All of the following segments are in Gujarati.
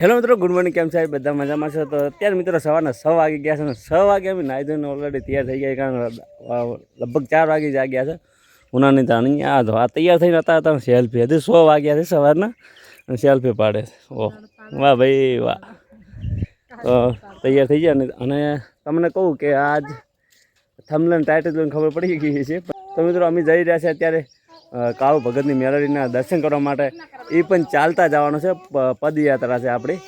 હેલો મિત્રો, ગુડ મોર્નિંગ. કેમ છે બધા મજામાં છો? તો અત્યારે મિત્રો સવારના 6 વાગી ગયા છે ને 6 વાગે અમે નાહી ધોઈને ઓલરેડી તૈયાર થઈ ગયા. કારણ લગભગ 4 વાગે જાગ્યા છે. ઉનાની તાણી આ તૈયાર થઈને હતા સેલ્ફી હજી 100 વાગ્યા છે સવારના અને સેલ્ફી પાડે. ઓહ વાહ ભાઈ વાહ. તો તૈયાર થઈ ગયા અને તમને કહું કે આજ થંબનેલ ટાઇટલ જોઈને ખબર પડી ગઈ છે. તો મિત્રો અમે જઈ રહ્યા છીએ અત્યારે કાળુ ભગતની મેલડીના દર્શન કરવા માટે. એ પણ ચાલતા જવાનું છે. પદયાત્રા છે આપણી.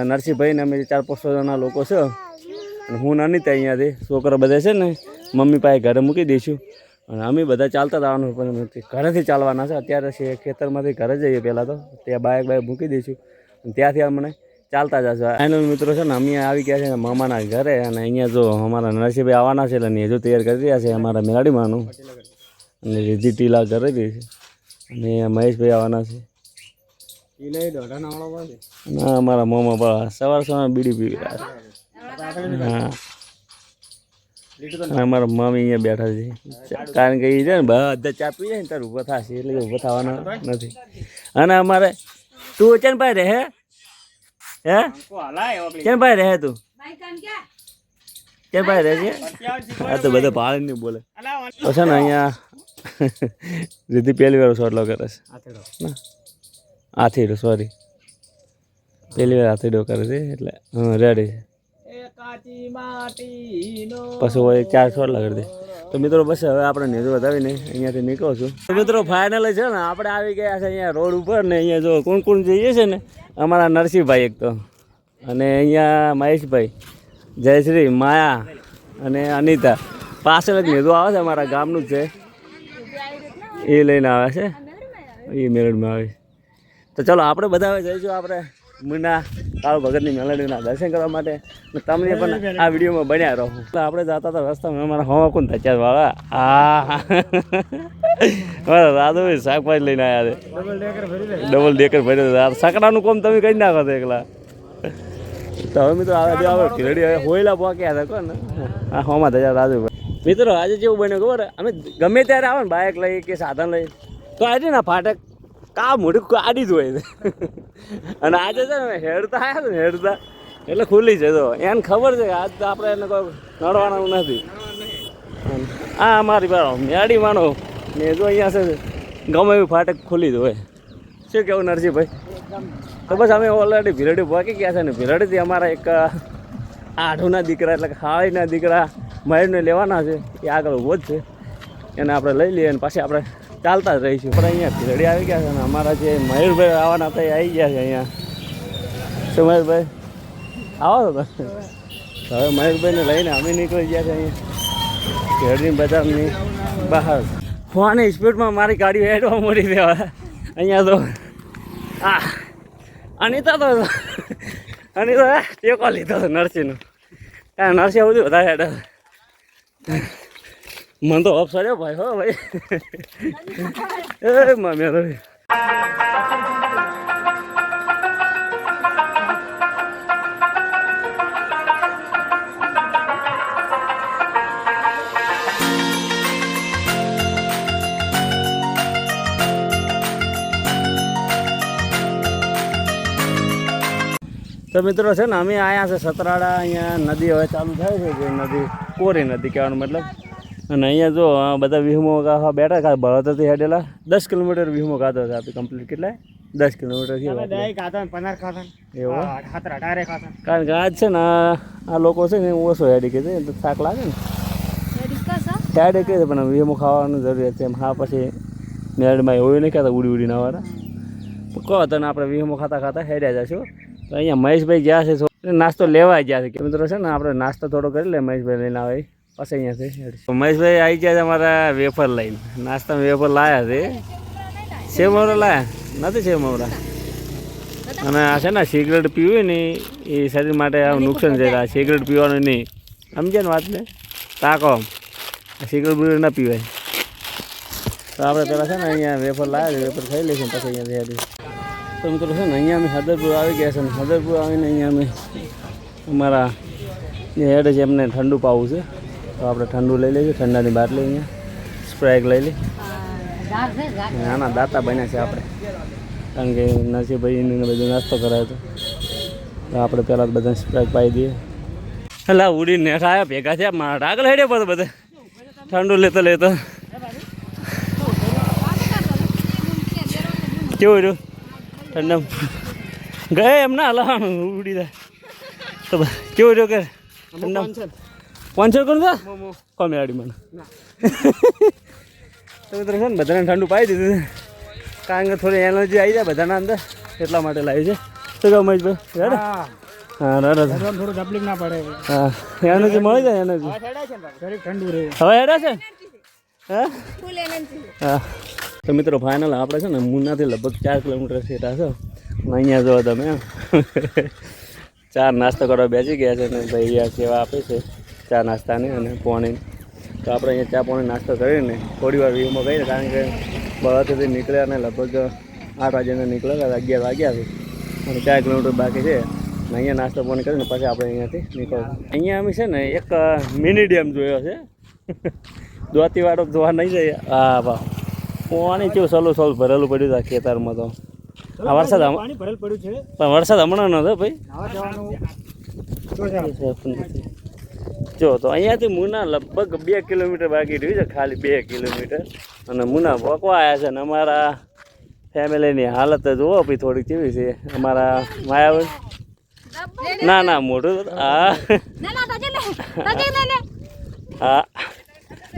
નરસિંહભાઈને અમે 400-500 જણા લોકો છે અને હું નાની ત્યાં અહીંયાથી છોકરા બધા છે ને મમ્મી પાસે ઘરે મૂકી દઈશું અને અમે બધા ચાલતા જવાનું પણ ઘરેથી ચાલવાના છે. અત્યારે ખેતરમાંથી ઘરે જઈએ પહેલાં તો ત્યાં બાઇક મૂકી દઈશું અને ત્યાંથી અમને ચાલતા જશું. ફાઇનલ મિત્રો છે ને અમે આવી ગયા છે મામાના ઘરે અને અહીંયા જો અમારા નરસિંહભાઈ આવવાના છે એટલે હજુ તૈયાર કરી રહ્યા છે અમારા મેલાડીમાંનું અને રીધી ટીલા કરી રહી છે અને મહેશભાઈ આવવાના છે. ના અમારા મોમાં બા સવાર બીડી પીવી રહ્યા છે. હા અમારા મમ્મી અહીંયા બેઠા છે કારણ કે એ છે ને બધા ચા પી જાય ને ત્યારે ઊભા થશે એટલે ઊભા થવાના નથી. અને અમારે તું ચેન ભાઈ રહે હે ચેન ભાઈ રહે તું ચેન ભાઈ રહે છે. હા તો બધા ભાડે નહીં બોલે તો છે ને અહીંયા રીધી પહેલી વાર સોટલો કરે છે. આથીડો સોરી પહેલી વાર આથીડો કરે છે એટલે હા રેડી છે. પછી હોય 4 સોટલા કરી દે. તો મિત્રો બસ હવે આપણે નેજો વધાવીને અહીંયાથી નીકળો છું. તો મિત્રો ફાઇનલ છે ને આપણે આવી ગયા છે અહીંયા રોડ ઉપર ને અહીંયા જો કોણ જઈએ છે ને અમારા નરસિંહભાઈ એક તો અને અહીંયા મહેશભાઈ, જયશ્રી, માયા અને અનિતા. પાછળ જ નેજો આવે છે અમારા ગામનું જ છે એ લઈને આવે છે એ મેળડમાં આવે. તો ચાલો આપણે બધા હવે જઈશું આપણે મુન્ના કાળુ ભગતની મેલડીના દર્શન કરવા માટે. તમને પણ આ વિડીયોમાં બન્યા રહો. આપણે જતા હતા રસ્તામાં અમારા હોવા કોણ થયા વાળા હા રાધુભાઈ શાકભાજી લઈને આવ્યા છે. ડબલ ડેકર ભર્યો સકડાનું કોમ તમે કરી નાખો છો એકલા. તો હવે મિત્રો આવે ઘીરડી હવે હોયલા પહોંચ્યા હતા કોણ હા હોમાં થયા રાધુભાઈ. મિત્રો આજે જેવું બન્યું ખબર અમે ગમે ત્યારે આવે ને બાઇક લઈ કે સાધન લઈ તો આજે ને ફાટક કા મોઢું કાઢી જ હોય છે અને આજે છે ને હેડતા આવ્યા ને હેડતા એટલે ખુલ્લી છે. તો એને ખબર છે કે આજ તો આપણે એને કોઈ નડવાનું નથી. આ અમારી બારો મેડી માનો ને જો અહીંયા છે ગમે એવી ફાટક ખુલ્લી જ હોય. શું કેવું નરસિંહભાઈ? તો બસ અમે ઓલરેડી ભીરડી પહોંચી ગયા છે ને ભીરડીથી અમારા એક આઢુના દીકરા એટલે કે હાળીના દીકરા મહેરને લેવાના છે. એ આગળ ઊભો જ છે એને આપણે લઈ લઈએ અને પાછી આપણે ચાલતા જ રહીશું. પણ અહીંયા ભીરડી આવી ગયા છે અને અમારા જે મયુરભાઈ આવવાના હતા એ આવી ગયા છે અહીંયા. શું મયુરભાઈ આવો તો હવે મયુરભાઈને લઈને અમે નીકળી ગયા છે અહીંયા ભીરડી બજારની બહાર. ફોનની સ્પીડમાં મારી ગાડી હેડવા મળી દેવા અહીંયા તો અનિતા ટેકો લીધો હતો નરસિંહનો. કારણ નરસિંહ સુધી વધારે હેડે મને તો અપ સડ્યો ભાઈ હો ભાઈ એ મમ્મી. તો મિત્રો છે ને અમે આવ્યા છે સતરાડા. અહીંયા નદી હવે ચાલુ થાય છે જે નદી કોરી નદી કહેવાનો મતલબ. અને અહીંયા જો બધા વિહમો બેઠા ખા બળોતરથી હેડેલા 10 કિલોમીટર વિહમો ખાધો છે આપણે કમ્પ્લીટ. કેટલા 10 કિલોમીટર એવું કારણ કે આજ છે ને આ લોકો છે ને ઓછો હેડી કે છે થાક લાગે ને હેડે કહે છે પણ વિહમો ખાવાનું જરૂરિયાત છે એમ. હા પછી મેળમાં એવું નહીં કહેતા ઉડી નાવાના કહો તને આપણે વિહમો ખાતા હેડ્યા જશું. તો અહીંયા મહેશભાઈ ગયા છે નાસ્તો લેવા ગયા છે મિત્રો છે ને આપણે નાસ્તો થોડો કરી લે મહેશભાઈ લઈને આવે પછી અહીંયાથી મહેશભાઈ આવી ગયા છે અમારા વેફર લઈને. નાસ્તામાં વેફર લાવ્યા છે. સેવ મવરા લાવ્યા નથી સેવ મવરા. અને આ છે ને સિગરેટ પીવી ને એ શરીર માટે નુકસાન છે. આ સિગરેટ પીવાનું નહીં સમજ્યા ને વાત ને તાકો સિગરેટ બીગરેટ ના પીવાય. તો આપણે પેલા છે ને અહીંયા વેફર લાવ્યા છે વેફર ખાઈ લઈશું પછી અહીંયાથી. તો મિત્રો છે ને અહીંયા અમે હદરપુર આવી ગયા છે ને હદરપુર આવીને અહીંયા અમે અમારા જે હેડ છે એમને ઠંડુ પાવું છે. તો આપણે ઠંડુ લઈ લઈશું. ઠંડાની બાટલી અહીંયા સ્પ્રાઇટ લઈ લઈ. નાના દાતા બન્યા છે આપણે કારણ કે નરસિંહભાઈને બધું નાસ્તો કરાયો હતો. આપણે પહેલાં બધા સ્પ્રાઇટ પાઈ દઈએ. એટલે ઉડીને નેઠ આવ્યા ભેગા થયા મારા આગળ હેડે પડે બધા ઠંડુ લેતો લેતો. કેવું રહ્યું ઠંડા ગયા એમ ના હલાવાનું ઉડી જાય તો કેવું રહ્યું કે ઠંડા 500 કોણ હતા કોમેડી મને તો છે ને બધાને ઠંડુ પાઈ દીધું કારણ કે થોડી એનર્જી આવી જાય બધાના અંદર એટલા માટે લાવી છે. તો કહો મહેશભાઈ રેડ હા રેડ થોડું તકલીફ ના પડે. હા એનર્જી મળી જાય એનર્જી ઠંડુ રહે હવે હેડા છે. હા હા તો મિત્રો ફાઇનલ આપણે છે ને મુન્નાથી લગભગ 4 કિલોમીટર સેટા છે. અહીંયા જો તમે 4 નાસ્તો કરવા બેસી ગયા છે ને ભાઈ આ સેવા આપે છે ચા નાસ્તાની અને પાણી. તો આપણે અહીંયા ચા પાણી નાસ્તો કરીને થોડી વાર વીમો કહીએ કારણ કે બળાથી નીકળ્યા અને લગભગ 8 વાગ્યાના નીકળ્યા 11 વાગ્યા છે અને 4 કિલોમીટર બાકી છે. અહીંયા નાસ્તો પાણી કરીને પછી આપણે અહીંયાથી નીકળ્યું. અહીંયા અમે છે ને એક મિની ડેમ જોયો છે દોતીવાળો જોવા નહીં જાય. હા વાહ પાણી કેવું સલું સલું ભરેલું પડ્યું હતું ખેતરમાં. તો આ વરસાદ ભરેલું પડ્યું છે પણ વરસાદ હમણાં નતો ભાઈ. જો તો અહીંયાથી મુના લગભગ 2 કિલોમીટર બાકી રહ્યું છે ખાલી 2 કિલોમીટર અને મુના પહોંચવા આવ્યા છે. અને અમારા ફેમિલીની હાલત જુઓ ભાઈ થોડીક કેવી છે. અમારા માયાવન ના ના મોટું હા હા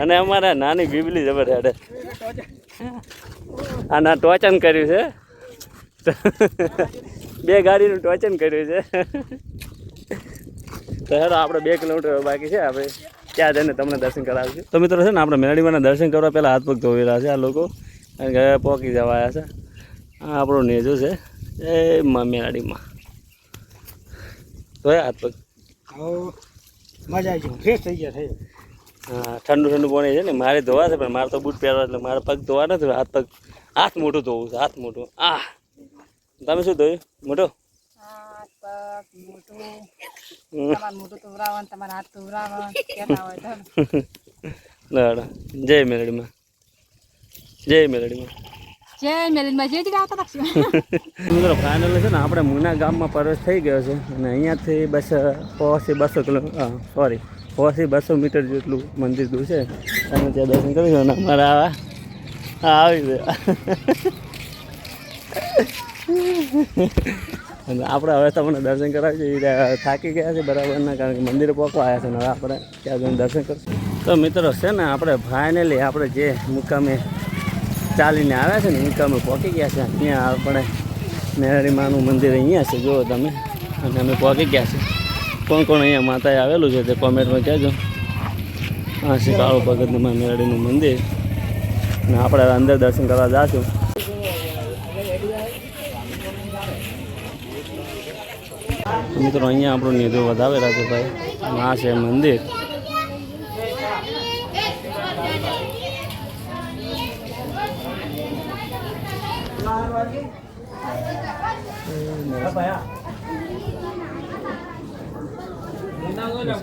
અને અમારા નાની બીબલી જબર હેડે આના ટોચન કર્યું છે 2 ગાડીનું ટોચન કર્યું છે. તો હેડો આપણે 2 કિલોમીટર બાકી છે આપણે ત્યાં જઈને તમને દર્શન કરાવીશું. તો મિત્રો છે ને આપણે મેરડીમાંના દર્શન કરવા પહેલાં હાથ પગ ધોઈ રહ્યા છે આ લોકો અને ગયા પહોંચી જવા આવ્યા છે. આ આપણો નેજો છે એ મેરડીમાં ધોયા હાથ પગ મજા આવી ગઈ ફ્રેશ થઈ ગયા. હા ઠંડુ ઠંડુ પાણી છે ને મારે ધોવા છે પણ મારે તો બૂટ પહેરવા એટલે મારે પગ ધોવા નથી હાથ મોટું ધોવું છે હાથ મોટું. આ તમે શું ધોયું મોટો જય મેલડીમાં જય મેલડીમાં મિત્રો ફાઇનલ છે ને આપણે મુના ગામમાં પ્રવેશ થઈ ગયો છે અને અહીંયાથી બસ 200 મીટર જેટલું મંદિર દૂર છે. તમે ત્યાં દર્શન કરીશું અને અમારા આવી અને આપણે હવે તમને દર્શન કરાવીએ. થાકી ગયા છે બરાબરના કારણ કે મંદિરે પહોંચવા આવ્યા છે ને હવે આપણે ત્યાં જઈને દર્શન કરીશું. તો મિત્રો છે ને આપણે ફાઇનલી આપણે જે મુકામે ચાલીને આવ્યા છે ને મુકામે પહોંચી ગયા છે. અહીંયા આપણે મેરડીમાનું મંદિર અહીંયા છે જુઓ તમે અને અમે પહોંચી ગયા છે. કોણ કોણ અહીંયા માતાએ આવેલું છે તે કોમેન્ટમાં કહેજો. આ છે કાળુ ભગતનું મેરડીનું મંદિર અને આપણે અંદર દર્શન કરવા જઈશું. મિત્રો અહીંયા આપણું નિધો વધાવેલા છે ભાઈ. આ છે મંદિર.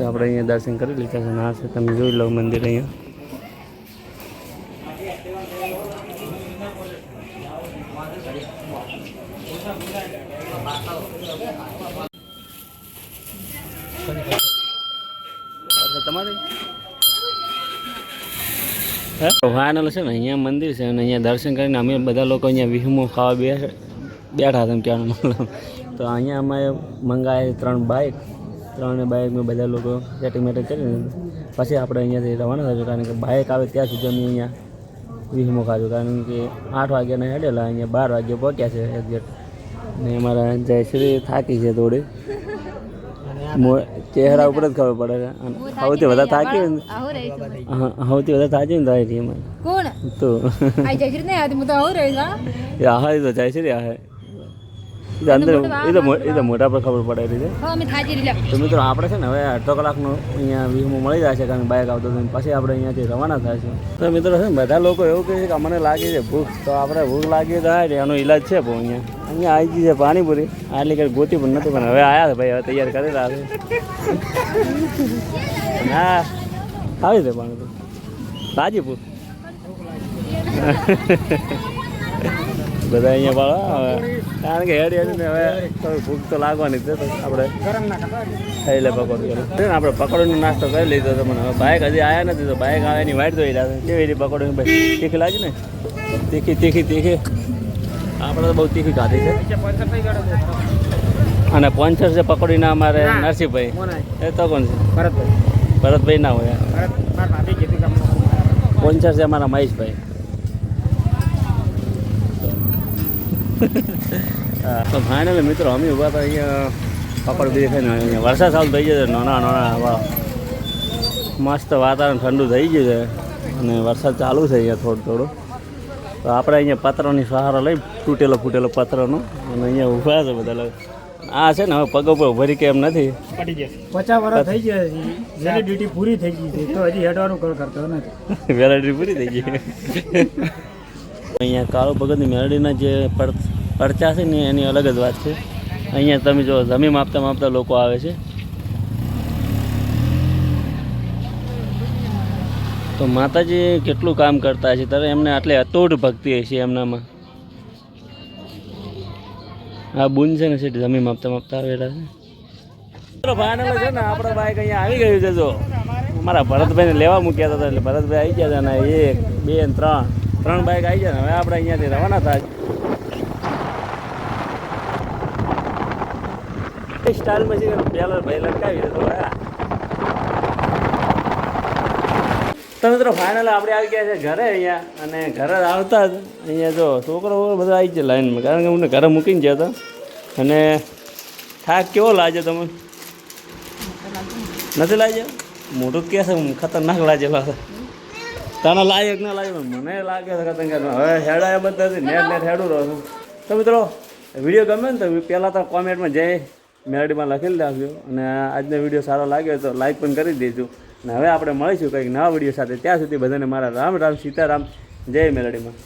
આપણે અહીંયા દર્શન કરી લીધા છે. આ છે તમે જોઈ લો મંદિર અહીંયા. તમારે ફાઇનલ છે ને અહીંયા મંદિર છે અને અહીંયા દર્શન કરીને અમે બધા લોકો અહીંયા વિહમો ખાવા બેઠા હતા ક્યાં મતલબ. તો અહીંયા અમે મંગાવી 3 બાઇક 3 બાઇકમાં બધા લોકો સેટિંગ મેટિંગ કરીને પછી આપણે અહીંયાથી રવાના થયું કારણ કે બાઇક આવે ત્યાં સુધી અમે અહીંયા વિહમો ખાધું કારણ કે 8 વાગ્યાના હેડેલા અહીંયા 12 વાગ્યે પહોંચ્યા છે એક્ઝેક્ટ. ને અમારા જયશ્રી થાકી છે થોડી ચહેરા ઉપર જ ખબર પડે છે. સૌથી વધારે થાકી સૌથી વધારે થાકી ને થાય એમાં તો હા તો જયશ્રી આ અંદર એ તો મોટા પર ખબર પડે છે. તો મિત્રો આપણે છે ને હવે અડધો કલાકનો અહીંયા વીમો મળી જાય છે કારણ કે બાઇક આવતો પછી આપણે અહીંયાથી રવાના થાય છે. તો મિત્રો છે ને બધા લોકો એવું કહે છે કે અમને લાગી છે ભૂખ. તો આપણે ભૂખ લાગી થાય એનો ઈલાજ છે બહુ અહીંયા આવી ગઈ છે પાણીપુરી. આટલી કંઈ ગોતી પણ નથી પણ હવે આવ્યા છે ભાઈ હવે તૈયાર કરી રહ્યા છે. હા આવી છે પાણીપુરી તાજીપુર. બધા અહીંયા વાળા કારણ કે હેડ હેડીને હવે થોડી ભૂખ તો લાગવાની જ છે તો આપણે ખાઈ લે પકોડી આપણે પકોડીનો નાસ્તો કરી લીધો તો મને હવે બાઇક હજી આવ્યા નથી તો બાઇક આવે એની વાઈટ ધોઈ રહ્યા કેવી રીતે પકોડી ભાઈ તીખી લાગી ને તીખી આપણે તો બહુ તીખી ખાધી છે અને પોંચર છે પકોડીના અમારે નરસિંહભાઈ એ તો કોણ છે ભરતભાઈ ના હોય પોંચર છે અમારા મહેશભાઈ તો ફાઇનલી મિત્રો અમે ઊભા હતા અહીંયા પકોડી બી ખાઈને અહીંયા વરસાદ ચાલુ થઈ ગયો છે નાના હવા મસ્ત વાતાવરણ ઠંડુ થઈ ગયું છે અને વરસાદ ચાલુ છે અહીંયા થોડું તો આપણે અહીંયા પતરાની સહારો લઈ તૂટેલો ફૂટેલો પતરાનો અને અહીંયા ઊભા છે બધા આ છે ને હવે પગ ઉપર ઉભરી કે એમ નથી 50 વર્ષ થઈ ગયા જેની ડ્યુટી પૂરી થઈ ગઈ છે તો હજી હેડવાનું કરતો નથી વેરાયટી પૂરી થઈ ગઈ અહીંયા કાળુ ભગતની મેરડીના જે પરચા છે ને એની અલગ જ વાત છે અહીંયા તમે જો જમીન માપતા લોકો આવે છે તો માતાજી કેટલું કામ કરતા છે ત્યારે એમને આટલી અતોડ ભક્તિ હશે એમનામાં આ બુન છે ને સેઠ જમીન માપતા આવેલા છે ફાઇનલ છે ને આપણા બાઈક અહીંયા આવી ગયું છે જો અમારા ભરતભાઈને લેવા મૂક્યા હતા એટલે ભરતભાઈ આવી ગયા હતા ને 1 2 અને 3 બાઈક આવી ગયા ને હવે આપણે અહીંયાથી રવાના થાય સ્ટાઇલમાં છે પહેલા ભાઈ લટકાવી દીધો તો મિત્રો ફાઇનલ આપણે આવી ગયા છે ઘરે અહીંયા અને ઘરે આવતા જ અહીંયા જો છોકરો બધા આવી જાય લાઈનમાં કારણ કે હું ઘરે મૂકીને ગયો હતો અને થાક કેવો લાગે તમે નથી લાગ્યો મોટું કે છે ખતરનાક લાગેલો છે તને લાગે કે ના લાગે મને લાગે છે ખતરનાક હવે હેડાયા બધા નેટ હેડું રહો છું તો મિત્રો વિડીયો ગમે ને તો પહેલાં તો કોમેન્ટમાં જય મેરડીમાં લખેલી રાખજો અને આજનો વિડીયો સારો લાગ્યો તો લાઈક પણ કરી દેજો અને હવે આપણે મળીશું કંઈક નવા વિડીયો સાથે ત્યાં સુધી બધાને મારા રામ રામ સીતારામ જય મેરડીમાં.